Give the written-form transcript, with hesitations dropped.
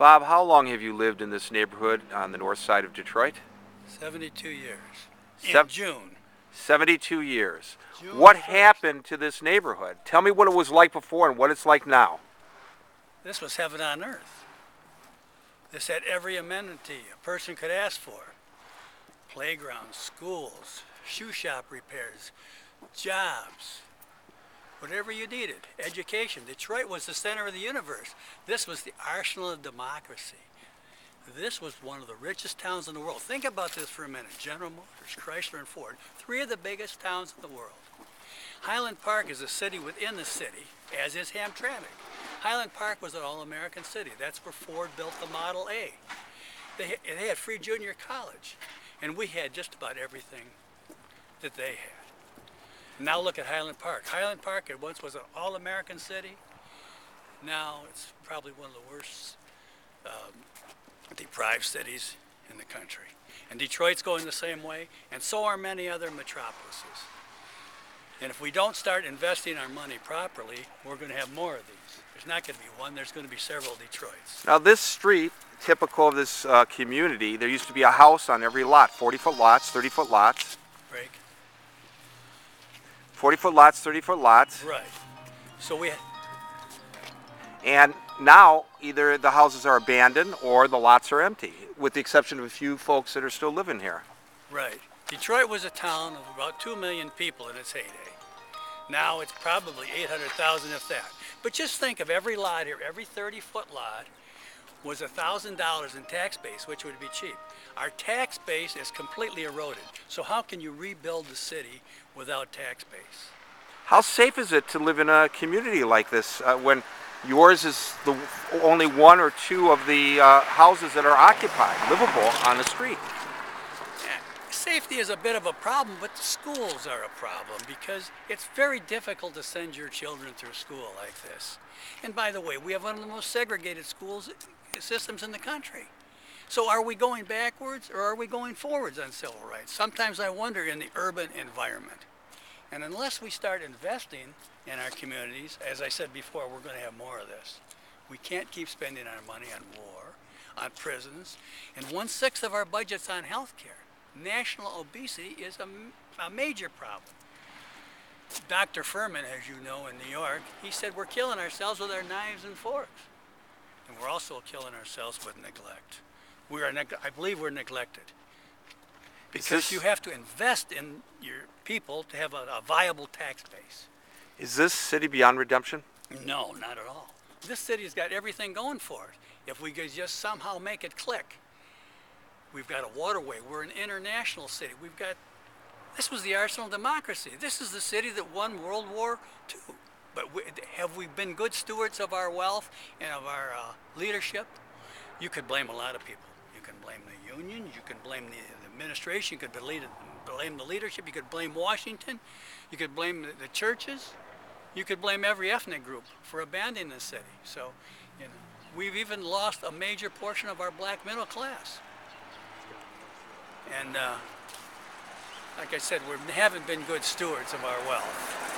Bob, how long have you lived in this neighborhood on the north side of Detroit? 72 years. Sev- In June. 72 years. June What 1st. happened to this neighborhood? Tell me what it was like before and what it's like now. This was heaven on earth. This had every amenity a person could ask for. Playgrounds, schools, shoe shop repairs, jobs, whatever you needed, education. Detroit was the center of the universe. This was the arsenal of democracy. This was one of the richest towns in the world. Think about this for a minute. General Motors, Chrysler, and Ford, three of the biggest towns in the world. Highland Park is a city within the city, as is Hamtramck. Highland Park was an all-American city. That's where Ford built the Model A. They had free junior college, and we had just about everything that they had. Now look at Highland Park. Highland Park, it once was an all-American city. Now it's probably one of the worst deprived cities in the country. And Detroit's going the same way, and so are many other metropolises. And if we don't start investing our money properly, we're going to have more of these. There's not going to be one, there's going to be several Detroits. Now this street, typical of this community, there used to be a house on every lot, 40-foot lots, 30-foot lots. Break. 40-foot lots, 30-foot lots. Right. So And now either the houses are abandoned or the lots are empty, with the exception of a few folks that are still living here. Right. Detroit was a town of about 2 million people in its heyday. Now it's probably 800,000 if that. But just think of every lot here, every 30-foot lot was $1,000 in tax base, which would be cheap. Our tax base is completely eroded. So how can you rebuild the city without tax base? How safe is it to live in a community like this when yours is the only one or two of the houses that are occupied, livable on the street? Safety is a bit of a problem, but the schools are a problem because it's very difficult to send your children through school like this. And by the way, we have one of the most segregated schools systems in the country. So are we going backwards or are we going forwards on civil rights? Sometimes I wonder in the urban environment. And unless we start investing in our communities, as I said before, we're going to have more of this. We can't keep spending our money on war, on prisons, and 1/6 of our budget's on health care. National obesity is a major problem. Dr. Furman, as you know, in New York, he said we're killing ourselves with our knives and forks. And we're also killing ourselves with neglect. I believe we're neglected. Because you have to invest in your people to have a viable tax base. Is this city beyond redemption? No, not at all. This city's got everything going for it. If we could just somehow make it click. We've got a waterway. We're an international city. This was the arsenal of democracy. This is the city that won World War II. But have we been good stewards of our wealth and of our leadership? You could blame a lot of people. You can blame the unions. You can blame the administration. You could blame the leadership. You could blame Washington. You could blame the churches. You could blame every ethnic group for abandoning the city. So, we've even lost a major portion of our black middle class. And like I said, we haven't been good stewards of our wealth.